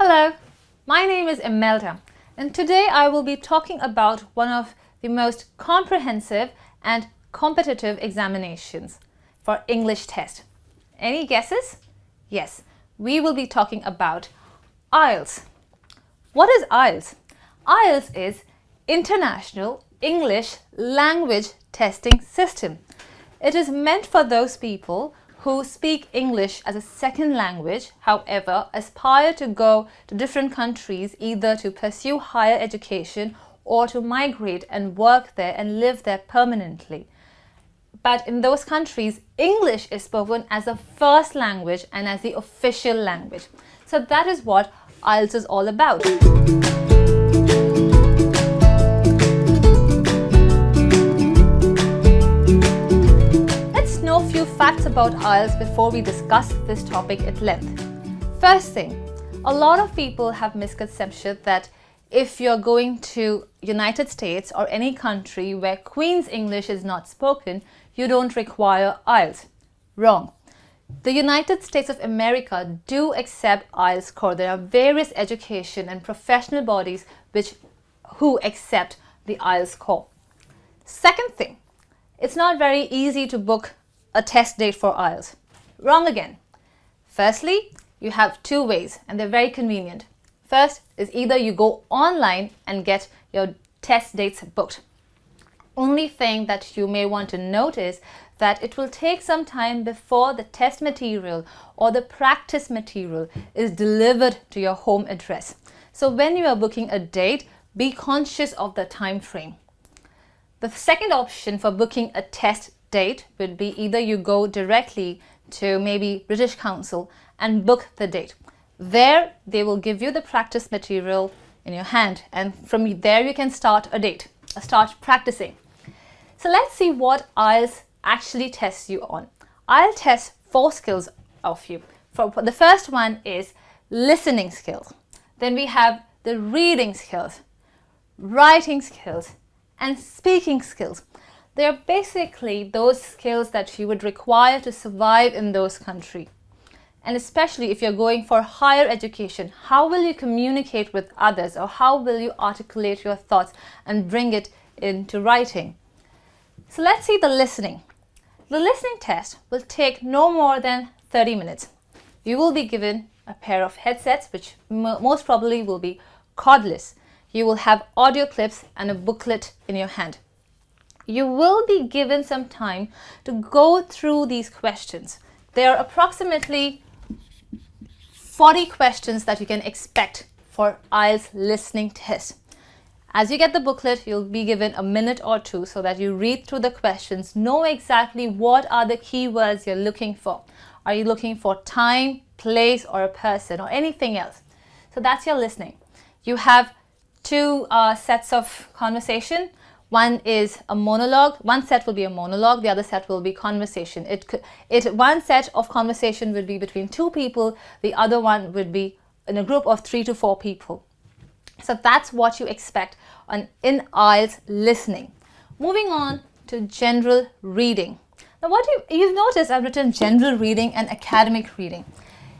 Hello, my name is Imelda, and today I will be talking about one of the most comprehensive and competitive examinations for English test. Any guesses? Yes, we will be talking about IELTS. What is IELTS? IELTS is International English Language Testing System. It is meant for those people who speak English as a second language, however, aspire to go to different countries either to pursue higher education or to migrate and work there and live there permanently. But in those countries, English is spoken as a first language and as the official language. So that is what IELTS is all about. Know a few facts about IELTS before we discuss this topic at length. First thing, a lot of people have misconception that if you're going to United States or any country where Queen's English is not spoken, you don't require IELTS. Wrong. The United States of America do accept IELTS score. There are various education and professional bodies who accept the IELTS score. Second thing, it's not very easy to book a test date for IELTS. Wrong again. Firstly, you have two ways and they're very convenient. First is either you go online and get your test dates booked. Only thing that you may want to note is that it will take some time before the test material or the practice material is delivered to your home address. So when you are booking a date, be conscious of the time frame. The second option for booking a test date would be either you go directly to maybe British Council and book the date. There they will give you the practice material in your hand, and from there you can start start practicing. So let's see what IELTS actually tests you on. IELTS tests 4 skills of you. The first one is listening skills. Then we have the reading skills, writing skills, and speaking skills. They are basically those skills that you would require to survive in those countries. And especially if you're going for higher education, how will you communicate with others, or how will you articulate your thoughts and bring it into writing? So let's see the listening. The listening test will take no more than 30 minutes. You will be given a pair of headsets, which most probably will be cordless. You will have audio clips and a booklet in your hand. You will be given some time to go through these questions. There are approximately 40 questions that you can expect for IELTS listening test. As you get the booklet, you'll be given a minute or two so that you read through the questions, know exactly what are the keywords you're looking for. Are you looking for time, place, or a person, or anything else? So that's your listening. You have 2 sets of conversation. One is a monologue. One set will be a monologue. The other set will be conversation. One set of conversation would be between 2 people. The other one would be in a group of 3 to 4 people. So that's what you expect in IELTS listening. Moving on to general reading. Now, you've noticed I've written general reading and academic reading.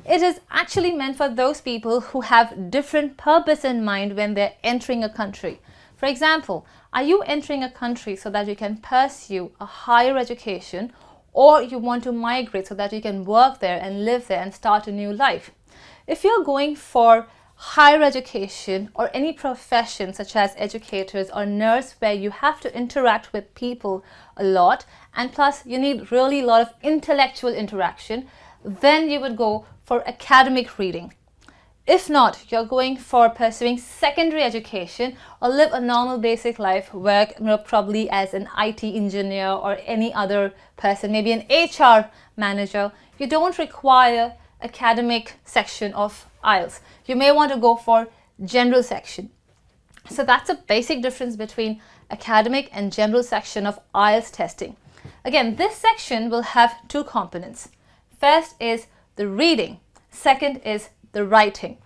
It is actually meant for those people who have different purpose in mind when they're entering a country. For example, are you entering a country so that you can pursue a higher education, or you want to migrate so that you can work there and live there and start a new life? If you're going for higher education or any profession such as educators or nurse where you have to interact with people a lot, and plus you need really a lot of intellectual interaction, then you would go for academic reading. If not, you're going for pursuing secondary education or live a normal basic life, work probably as an IT engineer or any other person, maybe an HR manager, you don't require academic section of IELTS. You may want to go for general section. So that's a basic difference between academic and general section of IELTS testing. Again, this section will have 2 components. First is the reading. Second is the writing.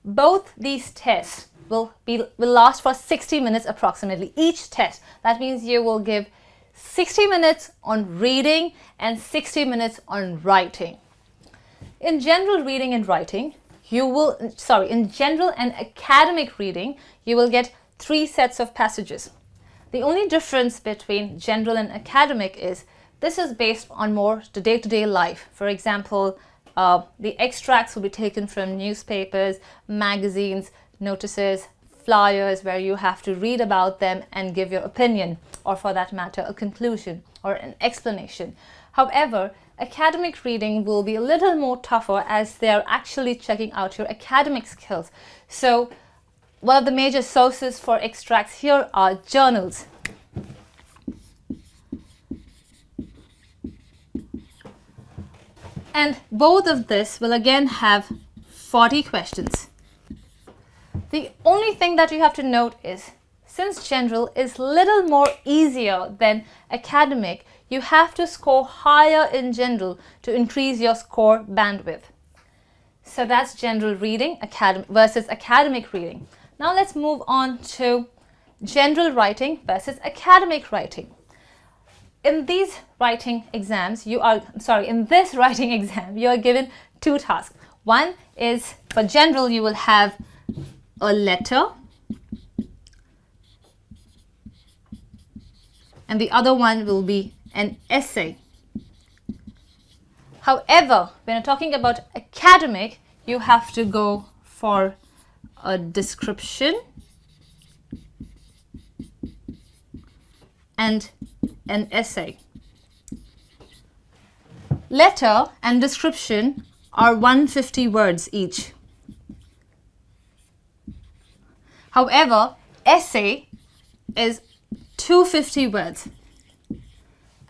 Both these tests will last for 60 minutes approximately, each test. That means you will give 60 minutes on reading and 60 minutes on writing. In general reading and writing, in general and academic reading, you will get 3 sets of passages. The only difference between general and academic is this is based on more the day-to-day life. For example, the extracts will be taken from newspapers, magazines, notices, flyers, where you have to read about them and give your opinion, or for that matter, a conclusion or an explanation. However, academic reading will be a little more tougher as they are actually checking out your academic skills. So one of the major sources for extracts here are journals. And both of this will again have 40 questions. The only thing that you have to note is, since general is little more easier than academic, you have to score higher in general to increase your score bandwidth. So that's general reading versus academic reading. Now let's move on to general writing versus academic writing. In these writing exams, in this writing exam, you are given 2 tasks. One is, for general, you will have a letter, and the other one will be an essay. However, when you're talking about academic, you have to go for a description and an essay. Letter and description are 150 words each. However, essay is 250 words.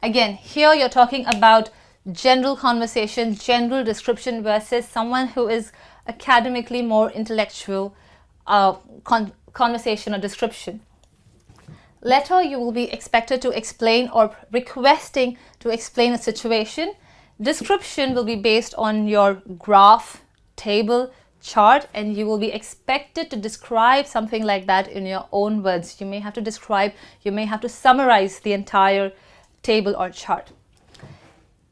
Again, here you're talking about general conversation, general description versus someone who is academically more intellectual conversation or description. Letter, you will be expected to explain or requesting to explain a situation. Description will be based on your graph, table, chart, and you will be expected to describe something like that in your own words. You may have to describe, you may have to summarize the entire table or chart.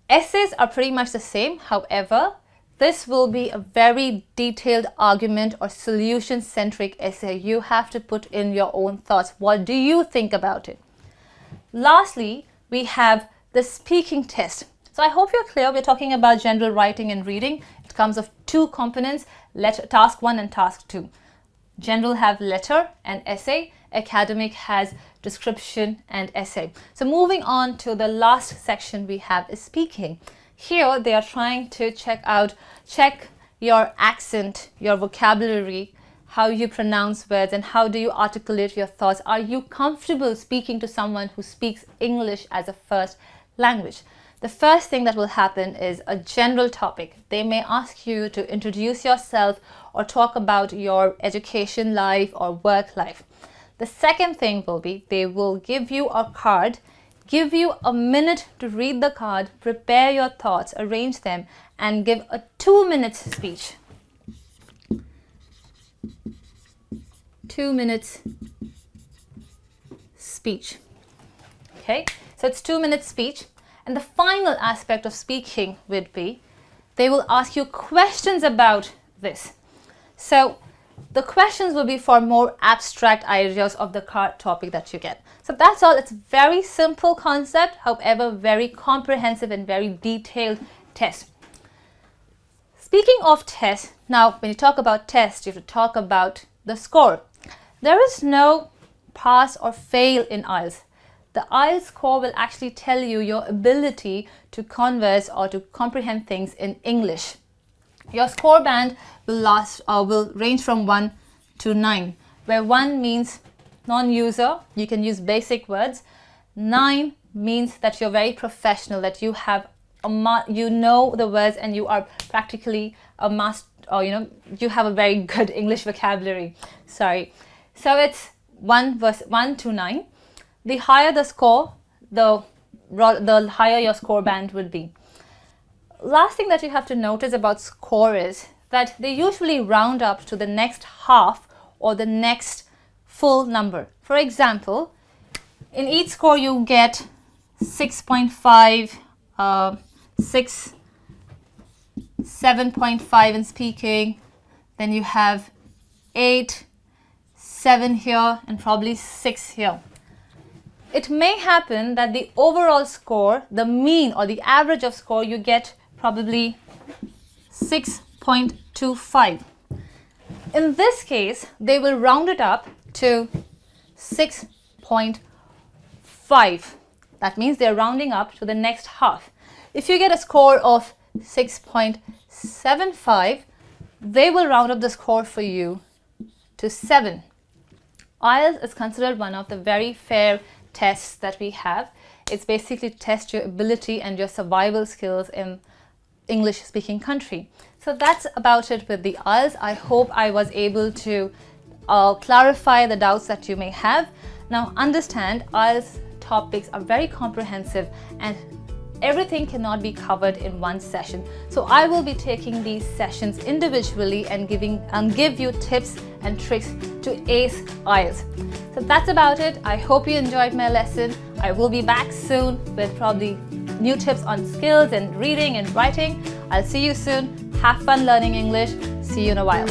Essays are pretty much the same. However, this will be a very detailed argument or solution-centric essay. You have to put in your own thoughts. What do you think about it? Lastly, we have the speaking test. So I hope you're clear. We're talking about general writing and reading. It comes of 2 components, task 1 and task 2. General have letter and essay. Academic has description and essay. So moving on to the last section we have is speaking. Here they are trying to check your accent, your vocabulary, how you pronounce words, and how do you articulate your thoughts. Are you comfortable speaking to someone who speaks English as a first language? The first thing that will happen is a general topic. They may ask you to introduce yourself or talk about your education life or work life. The second thing will be they will give you a card, give you a minute to read the card, prepare your thoughts, arrange them, and give a 2-minute speech. 2 minutes speech. Okay, so it's 2-minute speech. And the final aspect of speaking would be they will ask you questions about this. So the questions will be for more abstract ideas of the card topic that you get. So that's all. It's very simple concept, however, very comprehensive and very detailed test. Speaking of test, now when you talk about test, you have to talk about the score. There is no pass or fail in IELTS. The IELTS score will actually tell you your ability to converse or to comprehend things in English. Your score band will range from 1 to 9, where 1 means non-user, you can use basic words. 9 means that you're very professional, that you have you know the words and you are practically a master, or you have a very good English vocabulary. Sorry. So it's 1 to 9. The higher the score, the higher your score band would be. Last thing that you have to notice about score is that they usually round up to the next half or the next full number. For example, in each score you get 6.5, 7.5 in speaking, then you have 8, 7 here, and probably 6 here. It may happen that the overall score, the mean or the average of score, you get probably 6.25. In this case, they will round it up to 6.5. That means they're rounding up to the next half. If you get a score of 6.75, they will round up the score for you to 7. IELTS is considered one of the very fair tests that we have. It's basically to test your ability and your survival skills in English speaking country. So that's about it with the IELTS. I hope I was able to clarify the doubts that you may have. Now understand, IELTS topics are very comprehensive and everything cannot be covered in one session. So I will be taking these sessions individually and give you tips and tricks to ace IELTS. So that's about it. I hope you enjoyed my lesson. I will be back soon with probably new tips on skills and reading and writing. I'll see you soon. Have fun learning English. See you in a while.